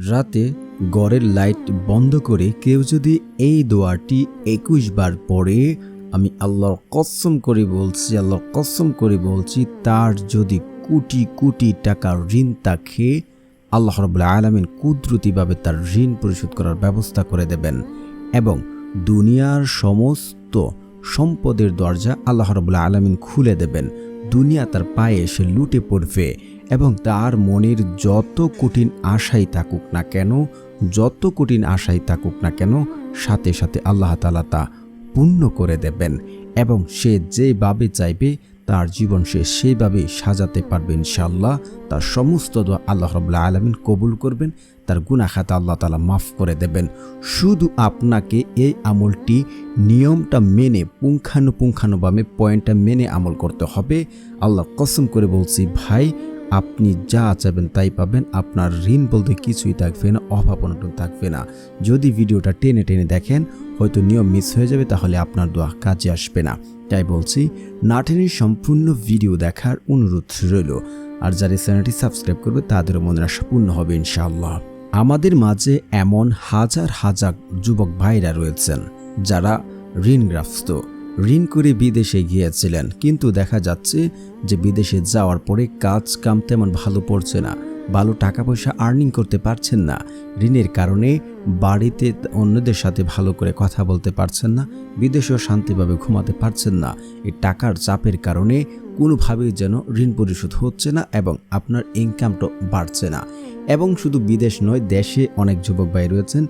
রাতে ঘরের লাইট বন্ধ করে কেউ যদি এই দোয়াটি ২১ বার পড়ে, আমি আল্লাহর কসম করে বলছি তার যদি কোটি কোটি টাকার ঋণ থাকে, আল্লাহ রাব্বুল আলামিন কুদরতিভাবে তার ঋণ পরিশোধ করার ব্যবস্থা করে দেবেন এবং দুনিয়ার সমস্ত সম্পদের দরজা আল্লাহ রাব্বুল আলামিন খুলে দেবেন। দুনিয়া তার পায়ে এসে লুটে পড়বে এবং তার মনের যত কঠিন আশাই থাকুক না কেন সাথে সাথে আল্লাহ তাআলা তা পূর্ণ করে দেবেন এবং সে যেভাবে চাইবে তার জীবন সে সেইভাবেই সাজাতে পারবে ইনশাআল্লাহ। তার সমস্ত দোয়া আল্লাহ রাব্বুল আলামিন কবুল করবেন, তার গুনাহ খাতা আল্লাহ তাআলা মাফ করে দেবেন। শুধু আপনাকে এই আমলটি নিয়মটা মেনে পুঙ্খানুপুঙ্খানুভাবে পয়েন্টটা মেনে আমল করতে হবে। আল্লাহ কসম করে বলছি ভাই, আপনি যা চাইবেন তাই পাবেন। আপনার ঋণ বলতে কিছুই থাকবে না, অভাব অনটন থাকবে না। যদি ভিডিওটা টেনে টেনে দেখেন হয়তো নিয়ম মিস হয়ে যাবে, তাহলে আপনার দোয়া কাজে আসবে না। তাই বলছি না টেনে সম্পূর্ণ ভিডিও দেখার অনুরোধ রইল। আর যারা চ্যানেলটি সাবস্ক্রাইব করবে তাদেরও মনের আশা পূর্ণ হবে ইনশাআল্লাহ। আমাদের মাঝে এমন হাজার হাজার যুবক ভাইরা রয়েছেন যারা ঋণগ্রস্ত, ঋণ করে বিদেশে গিয়েছিলেন, কিন্তু দেখা যাচ্ছে যে বিদেশে যাওয়ার পরে কাজ কাম তেমন ভালো পড়ছে না, ভালো টাকা পয়সা আর্নিং করতে পারছেন না। ঋণের কারণে বাড়িতে অন্যদের সাথে ভালো করে কথা বলতে পারছেন না, বিদেশেও শান্তিভাবে ঘুমাতে পারছেন না। এই টাকার চাপের কারণে কোনোভাবেই যেন ঋণ পরিশোধ হচ্ছে না এবং আপনার ইনকামটা বাড়ছে না। এবং শুধু বিদেশ নয়, দেশে অনেক যুবক ভাই রয়েছেন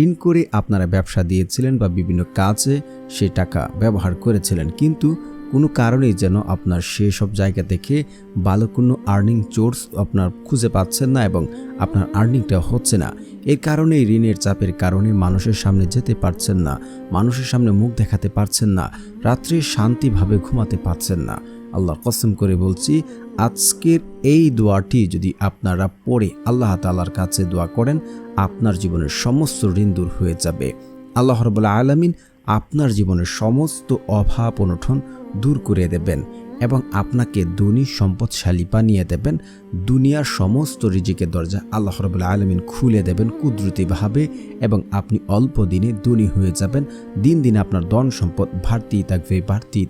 ঋণ করে আপনারা ব্যবসা দিয়েছিলেন বা বিভিন্ন কাজে সে টাকা ব্যবহার করেছিলেন, কিন্তু কোনো কারণেই যেন আপনার সেসব জায়গা থেকে ভালো কোনো আর্নিং সোর্স আপনার খুঁজে পাচ্ছেন না এবং আপনার আর্নিংটা হচ্ছে না। এর কারণে ঋণের চাপের কারণে মানুষের সামনে যেতে পারছেন না, মানুষের সামনে মুখ দেখাতে পারছেন না, রাত্রে শান্তিভাবে ঘুমাতে পারছেন না। আল্লাহর কসম করে বলছি, আজকের এই দোয়াটি যদি আপনারা পড়ে আল্লাহ তাআলার কাছে দোয়া করেন, আপনার জীবনের সমস্ত ঋণ দূর হয়ে যাবে। আল্লাহ রাব্বুল আলামিন আপনার জীবনের সমস্ত অভাব অনটন দূর করে দেবেন এবং আপনাকে ধনী সম্পদশালী বানিয়ে দেবেন। দুনিয়ার সমস্ত রিজিকের দরজা আল্লাহ রাব্বুল আলামিন খুলে দেবেন কুদরতিভাবে এবং আপনি অল্প দিনে ধনী হয়ে যাবেন। দিন দিন আপনার ধন সম্পদ বাড়তেই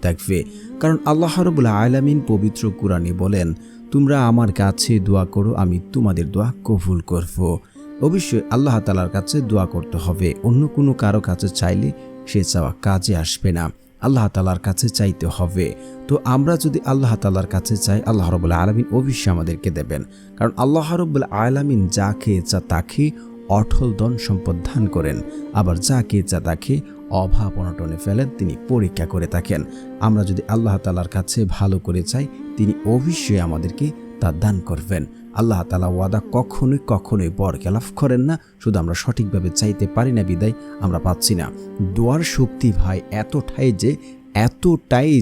থাকবে। কারণ আল্লাহ রাব্বুল আলামিন পবিত্র কুরআনে বলেন, তোমরা আমার কাছে দোয়া করো, আমি তোমাদের দোয়া কবুল করব। অবশ্যই আল্লাহ তাআলার কাছে দোয়া করতে হবে, অন্য কোনো কারো কাছে চাইলে সে চাওয়া কাজে আসবে না, আল্লাহ তাআলার কাছে চাইতে হবে। তো আমরা যদি আল্লাহ তাআলার কাছে চাই, আল্লাহ রাব্বুল আলামিন অবশ্যই আমাদেরকে দেবেন। কারণ আল্লাহ রাব্বুল আলামিন যাকে ইচ্ছা তাকে অঢল ধন সম্পদ দান করেন, আবার যাকে ইচ্ছা তাকে অভাব অনটনে ফেলেন, তিনি পরীক্ষা করে থাকেন। আমরা যদি আল্লাহ তাআলার কাছে ভালো করে চাই, তিনি অবশ্যই আমাদেরকে তা দান করবেন। আল্লাহ তাআলা ওয়াদা কখনোই বরখেলাফ করেন না। শুধু আমরা সঠিকভাবে চাইতে পারি না বিদায় আমরা পাচ্ছি না। দোয়ার শক্তি ভাই এতটাই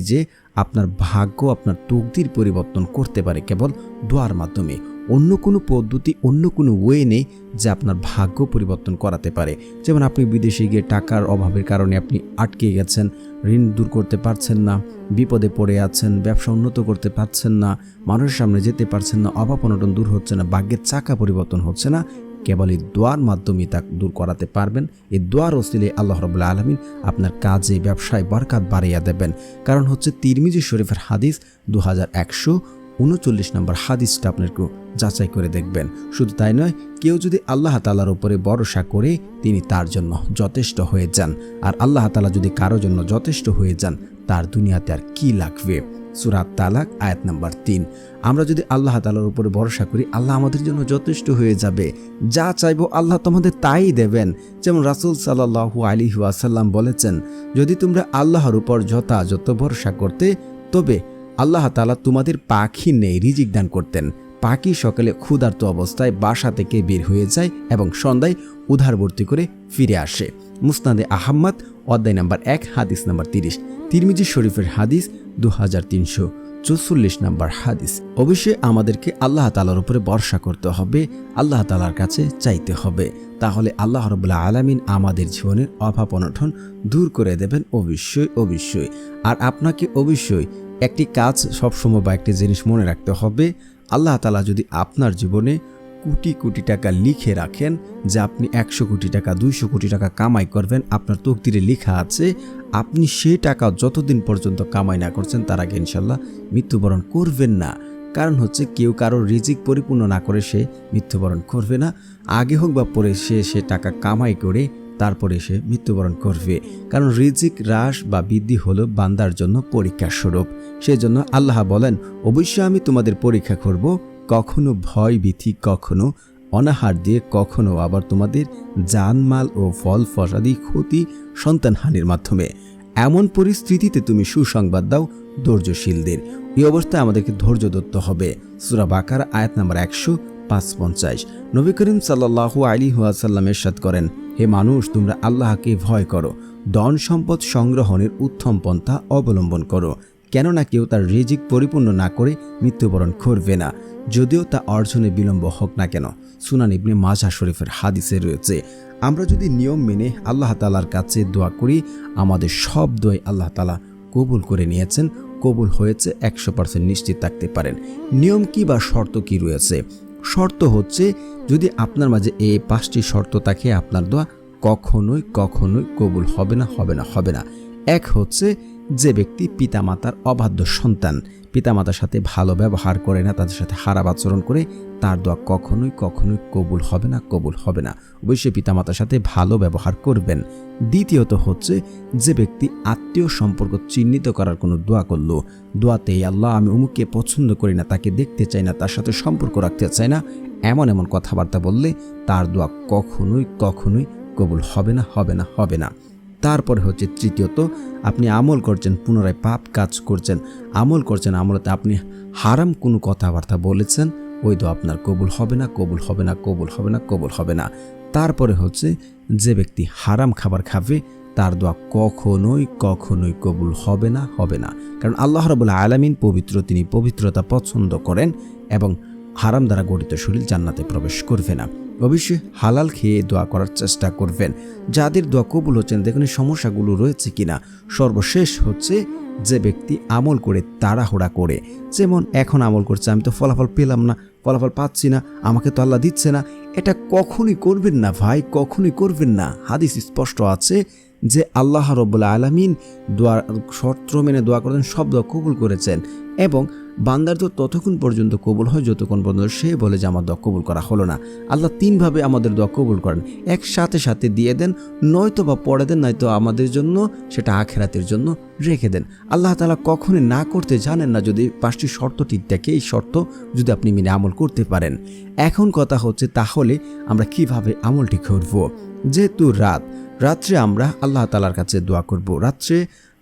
যে আপনার ভাগ্য, আপনার তকদির পরিবর্তন করতে পারে কেবল দোয়ার মাধ্যমে। অন্য কোনো পদ্ধতি, অন্য কোনো ওয়ে নেই যে আপনার ভাগ্য পরিবর্তন করাতে পারে। যেমন আপনি বিদেশে গিয়ে টাকার অভাবের কারণে আপনি আটকে গেছেন, ঋণ দূর করতে পারছেন না, বিপদে পড়ে আছেন, ব্যবসা উন্নত করতে পারছেন না, মানুষের সামনে যেতে পারছেন না, অভাব অনটন দূর হচ্ছে না, ভাগ্যের চাকা পরিবর্তন হচ্ছে না, কেবল এই দোয়ার মাধ্যমে তা দূর করাতে পারবেন। এই দোয়ার ওসিলে আল্লাহ রাব্বুল আলামিন আপনার কাজে ব্যবসায় বরকত বাড়িয়ে দেবেন। কারণ হচ্ছে তিরমিজি শরীফের হাদিস 2139 নম্বর হাদিসটা আপনাকে যাচাই করে দেখবেন। শুধু তাই নয়, কেউ যদি আল্লাহ তাআলার উপরে ভরসা করে তিনি তার জন্য যথেষ্ট হয়ে যান, আর আল্লাহ তাআলা যদি কারো জন্য যথেষ্ট হয়ে যান, তার দুনিয়াতে আর কি লাগবে। সূরা তালাক আয়াত নাম্বার 3। আমরা যদি আল্লাহ তাআলার উপরে ভরসা করি, আল্লাহ আমাদের জন্য যথেষ্ট হয়ে যাবে। যা চাইবো আল্লাহ তোমাদের তাই দেবেন। যেমন রাসূল সাল্লাল্লাহু আলাইহি ওয়াসাল্লাম বলেছেন, যদি তোমরা আল্লাহর উপর যথাযথ ভরসা করতে, তবে আল্লাহ তাআলা তোমাদের পাখি নেই রিজিক দান করতেন। পাখি সকালে ক্ষুধার্ত অবস্থায় বাসা থেকে বের হয়ে যায় এবং সন্ধ্যায় উধারবর্তী করে ফিরে আসে। মুসনাদে আহমদ অধ্যায় নাম্বার 1 হাদিস নাম্বার 30, তিরমিজি শরীফের হাদিস 2344 নাম্বার হাদিস। অবশ্যই আমাদেরকে আল্লাহ তাআলার উপরে ভরসা করতে হবে, আল্লাহ তাআলার কাছে চাইতে হবে, তাহলে আল্লাহ রাব্বুল আলামিন আমাদের জীবনের অভাব অনটন দূর করে দেবেন অবশ্যই। আর আপনাকে অবশ্যই একটি কাজ সবসময় বা একটি জিনিস মনে রাখতে হবে, আল্লাহ তাআলা যদি আপনার জীবনে কোটি কোটি টাকা লিখে রাখেন যে আপনি 100 কোটি টাকা 200 কোটি টাকা কামাই করবেন, আপনার তকদিরে লেখা আছে, আপনি সেই টাকা যতদিন পর্যন্ত কামাই না করছেন তার আগে ইনশাল্লাহ মৃত্যুবরণ করবেন না। কারণ হচ্ছে কেউ কারোর রিজিক পরিপূর্ণ না করে সে মৃত্যুবরণ করবে না, আগে হোক বা পরে সে টাকা কামাই করে তারপরে সে মৃত্যুবরণ করবে। কারণ রিজিক হ্রাস বা বৃদ্ধি হলো বান্দার জন্য পরীক্ষা স্বরূপ। সেজন্য আল্লাহ বলেন, অবশ্যই আমি তোমাদের পরীক্ষা করব, কখনো ভয় ভীতি, কখনো অনাহার দিয়ে, কখনো আবার তোমাদের জানমাল ও ফল ফসাদি ক্ষতি সন্তানহানির মাধ্যমে। এমন পরিস্থিতিতে তুমি সুসংবাদ দাও ধৈর্যশীলদের। এই অবস্থায় আমাদেরকে ধৈর্য ধরতে হবে। সূরা বাকারা আয়াত নাম্বার 155। নবী করিম সাল্লাল্লাহু আলাইহি ওয়াসাল্লাম ইরশাদ করেন, হে মানুষ, তোমরা আল্লাহকে ভয় করো, ধন সম্পদ সংগ্রহণের উত্তম পন্থা অবলম্বন করো, কেননা কেউ তার রিজিক পরিপূর্ণ না করে মৃত্যুবরণ করবে না, যদিও তা অর্জনে বিলম্ব হোক না কেন। সুনান ইবনে মাজাহ শরীফের হাদিসে রয়েছে। আমরা যদি নিয়ম মেনে আল্লাহ তাআলার কাছে দোয়া করি, আমাদের সব দোয়াই আল্লাহ তাআলা কবুল করে নিয়েছেন, কবুল হয়েছে 100% নিশ্চিত থাকতে পারেন। নিয়ম কি বা শর্ত কি রয়েছে? শর্ত হচ্ছে, যদি আপনার মাঝে এই 5টি শর্ত থাকে, আপনার দোয়া কখনোই কবুল হবে না। এক হচ্ছে, যে ব্যক্তি পিতামাতার অবাধ্য সন্তান, পিতামাতার সাথে ভালো ব্যবহার করে না, তাদের সাথে খারাপ আচরণ করে, তার দোয়া কখনোই কবুল হবে না। অবশ্যই পিতামাতার সাথে ভালো ব্যবহার করবেন। দ্বিতীয়ত হচ্ছে, যে ব্যক্তি আত্মীয় সম্পর্ক চিহ্নিত করার কোনো দোয়া করলো, দোয়াতে আল্লাহ আমি অমুককে পছন্দ করি না, তাকে দেখতে চাই না, তার সাথে সম্পর্ক রাখতে চাই না, এমন কথাবার্তা বললে তার দোয়া কখনোই কবুল হবে না। তারপরে হচ্ছে তৃতীয়ত, আপনি আমল করছেন, পুনরায় পাপ কাজ করছেন, আমলতে আপনি হারাম কোনো কথাবার্তা বলেছেন, ওই দোয়া আপনার কবুল হবে না। তারপরে হচ্ছে, যে ব্যক্তি হারাম খাবার খাবে, তার দোয়া কখনোই কবুল হবে না। কারণ আল্লাহ রাব্বুল আলামিন পবিত্র, তিনি পবিত্রতা পছন্দ করেন এবং হারাম দ্বারা গঠিত শরীর জান্নাতে প্রবেশ করবে না। অবশ্যই হালাল খেয়ে দোয়া করার চেষ্টা করবেন। যাদের দোয়া কবুল হচ্ছেন, দেখুন সমস্যাগুলো রয়েছে কিনা। সর্বশেষ হচ্ছে, যে ব্যক্তি আমল করে তাড়াহুড়া করে, যেমন এখন আমল করছে, আমি তো ফলাফল পেলাম না, ফলাফল পাচ্ছি না, আমাকে তো আল্লাহ দিচ্ছে না, এটা কখনই করবেন না ভাই, কখনই করবেন না। হাদিস স্পষ্ট আছে যে আল্লাহ রাব্বুল আলামিন দোয়ার শর্ত মেনে দোয়া করেন, সব দোয়া কবুল করেছেন, এবং বান্দার দোয়া ততক্ষণ পর্যন্ত কবুল হয় যতক্ষণ পর্যন্ত সে বলে যে আমার দোয়া কবুল করা হলো না। আল্লাহ 3 ভাবে আমাদের দোয়া কবুল করেন, একসাথে দিয়ে দেন, নয়তো বা পড়ে দেন, নয়তো আমাদের জন্য সেটা আখিরাতের জন্য রেখে দেন। আল্লাহ তাআলা কখনই না করতে জানেন না, যদি 5টি শর্ত ঠিক থাকে, এই শর্ত যদি আপনি মেনে আমল করতে পারেন। এখন কথা হচ্ছে, তাহলে আমরা কিভাবে আমলটি করব? যেহেতু রাত্রে আমরা আল্লাহ তাআলার কাছে দোয়া করব, রাত্রে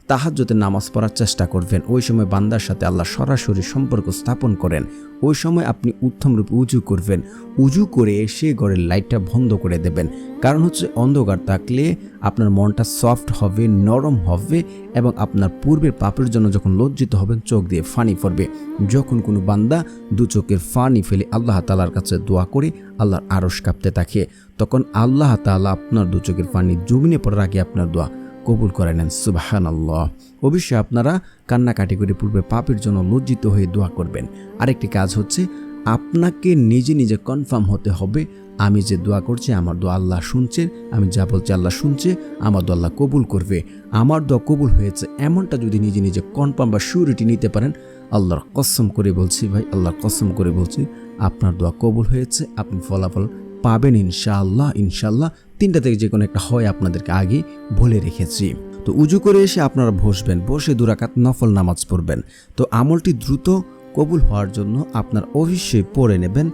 তাহাজ্জুদের নামাজ পড়ার চেষ্টা করবেন। ওই সময় বান্দার সাথে আল্লাহ সরাসরি সম্পর্ক স্থাপন করেন। ওই সময় আপনি উত্তমরূপে উজু করবেন, উজু করে এসে ঘরের লাইটটা বন্ধ করে দেবেন। কারণ হচ্ছে, অন্ধকার থাকলে আপনার মনটা সফট হবে, নরম হবে, এবং আপনার পূর্বের পাপের জন্য যখন লজ্জিত হবেন, চোখ দিয়ে পানি পড়বে। যখন কোনো বান্দা 2 চোখের পানি ফেলে আল্লাহ তাআলার কাছে দোয়া করে আল্লাহর আরশ কাঁপতে থাকে, তখন আল্লাহ তাআলা আপনার 2 চোখের পানি জমিনে পড়ার আগে আপনার দোয়া কবুল করে নেন। সুবহানাল্লাহ। অবশ্যই আপনারা কান্নাকাটি করে পূর্বে পাপের জন্য লজ্জিত হয়ে দোয়া করবেন। আরেকটি কাজ হচ্ছে, আপনাকে নিজে কনফার্ম হতে হবে, আমি যে দোয়া করছি আমার দোয়া আল্লাহ শুনছেন, আমি যা বলছি আল্লাহ শুনছে, আমার দোয়া আল্লাহ কবুল করবে, আমার দোয়া কবুল হয়েছে। এমনটা যদি নিজে কনফার্ম বা সিউরিটি নিতে পারেন, আল্লাহর কসম করে বলছি ভাই, আল্লাহর কসম করে বলছি, আপনার দোয়া কবুল হয়েছে, আপনি ফলাফল পাবেন ইনশাআল্লাহ। 3টা থেকে যে কোনো একটা হয় আপনাদেরকে আগে বলে রেখেছি। তো উজু করে এসে আপনারা বসবেন, বসে 2 রাকাত নফল নামাজ পড়বেন। তো আমলটি দ্রুত কবুল হওয়ার জন্য আপনার অবশ্যই পড়ে নেবেন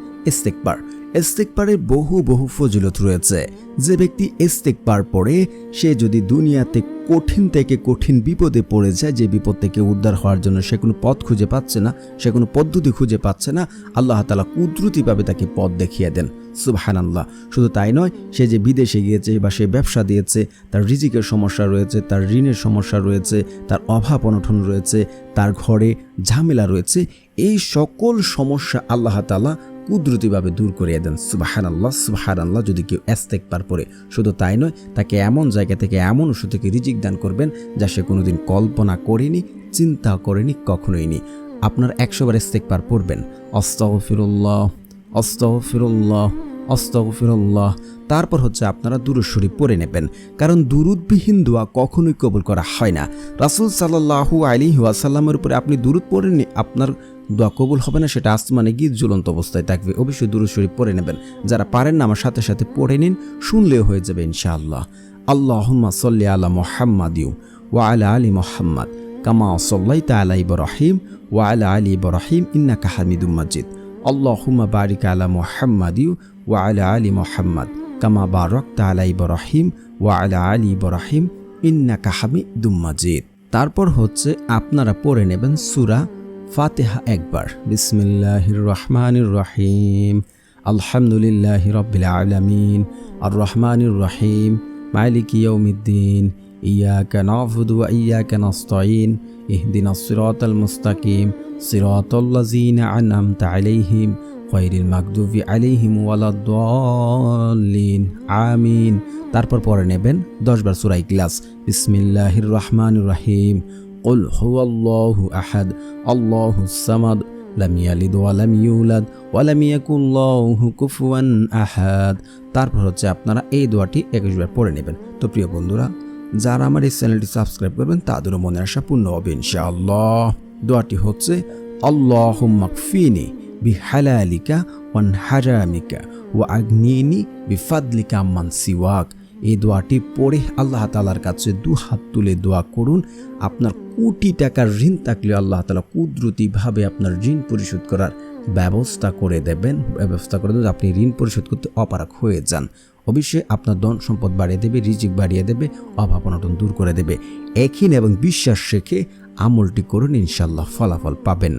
ইস্তেগফারের বহু ফজিলত রয়েছে। যে ব্যক্তি ইস্তেগফার পড়ে, সে যদি দুনিয়াতে কঠিন থেকে কঠিন বিপদে পড়ে যায়, যে বিপদ থেকে উদ্ধার হওয়ার জন্য সে কোনো পথ খুঁজে পাচ্ছে না, সে কোনো পদ্ধতি খুঁজে পাচ্ছে না, আল্লাহ তাআলা কুদরতিভাবে তাকে পথ দেখিয়ে দেন। সুবহানাল্লাহ। শুধু তাই নয়, সে যে বিদেশে গিয়েছে বা সে ব্যবসা দিয়েছে, তার রিজিকের সমস্যা রয়েছে, তার ঋণের সমস্যা রয়েছে, তার অভাব অনটন রয়েছে, তার ঘরে ঝামেলা রয়েছে, এই সকল সমস্যা আল্লাহ তাআলা কুদরতিভাবে দূর করিয়ে দেন। সুবহানাল্লাহ। যদি কেউ ইস্তেগফার পড়ে, শুধু তাই নয়, তাকে এমন জায়গা থেকে, এমন উৎস থেকে রিজিক দান করবেন যা সে কোনোদিন কল্পনা করেনি, চিন্তা করেনি, কখনোই নি। আপনার 100 বার ইস্তেগফার পড়বেন, আস্তাগফিরুল্লাহ আস্তাগফিরুল্লাহ, আস্তাগফিরুল্লাহ। তারপর হচ্ছে আপনারা দুরূদ শরীফ পড়ে নেবেন, কারণ দুরূদবিহীন দোয়া কখনোই কবুল করা হয় না। রাসূল সাল্লাল্লাহু আলাইহি ওয়াসাল্লামের উপরে আপনি দুরূদ পড়েননি, আপনার দোয়া কবুল হবে না, সেটা আসমানে গিয়ে ঝুলন্ত অবস্থায় থাকবে। অবশ্যই দুরূদ শরীফ পড়ে নেবেন। যারা পারেন না আমার সাথে সাথে পড়ে নিন, শুনলেও হয়ে যাবে ইনশাআল্লাহ। আল্লাহুম্মা সাল্লি আলা মুহাম্মাদিন ওয়া আলা আলি মুহাম্মাদ কামা সাল্লাইতা আলা ইব্রাহিম ওয়া আলা আলি ইব্রাহিম ইন্নাকা হামিদুম মাজিদ। আল্লাহুম্মা বারিক আলা মুহাম্মাদিন ওয়া আলা আলি মুহাম্মাদ কামা বারাকতা আলা ইব্রাহিম ওয়া আলা আলি ইব্রাহিম ইন্নাকা হামিদুম মাজিদ। তারপর হচ্ছে আপনারা পড়ে নেবেন সূরা ফাতিহা একবার। বিসমিল্লাহির রহমানির রহিম, আলহামদুলিল্লাহি রাব্বিল আলামিন, আর রহমানির রহিম, মালিকি ইয়াউমিদ্দিন, ইয়াকা না'বুদু ওয়া ইয়াকা নাস্তাঈন, ইহদিনাস সিরাতাল মুস্তাকিম, সিরাতাল্লাযীনা আন'আমতা আলাইহিম গায়রিল মাগদুবি আলাইহিম ওয়ালাদ-দাল্লিন, আমিন। তারপর পড়ে নেবেন 10 বার সূরা ইখলাস। বিসমিল্লাহির রহমানির রহিম, কুল হুয়াল্লাহু আহাদ, আল্লাহুস সামাদ, লাম ইয়ালিদ ওয়া লাম ইউলাদ ওয়া লাম ইয়াকুল লাহু কুফুয়ান আহাদ। তারপর হচ্ছে আপনারা এই দোয়াটি 21 বার পড়ে নেবেন। তো প্রিয় বন্ধুরা, যারা আমার এই চ্যানেলটি সাবস্ক্রাইব করবেন তাদেরও মনের আশা পূর্ণ হবে ইনশাআল্লাহ। দোয়াটি হচ্ছে আল্লাহুম্মা কফিনি বিহালালিকা ওয়ান হারামিকা ওয়া আগনিনি বিফাদলিকা আম্মান সিওয়াক। এই দোয়াটি পড়ে আল্লাহ তাআলার কাছে 2 হাত তুলে দোয়া করুন। আপনার কোটি টাকার ঋণ থাকলে আল্লাহ তাআলা কুদরতিভাবে আপনার ঋণ পরিশোধ করার ব্যবস্থা করে দেবেন, আপনি ঋণ পরিশোধ করতে অপারগ হয়ে যান। অবশ্যই আপনার ধন সম্পদ বাড়িয়ে দেবে, রিজিক বাড়িয়ে দেবে, অভাব অনটন দূর করে দেবে। একই এবং বিশ্বাস রেখে আমলটি করুন, ইনশাআল্লাহ ফলাফল পাবেন।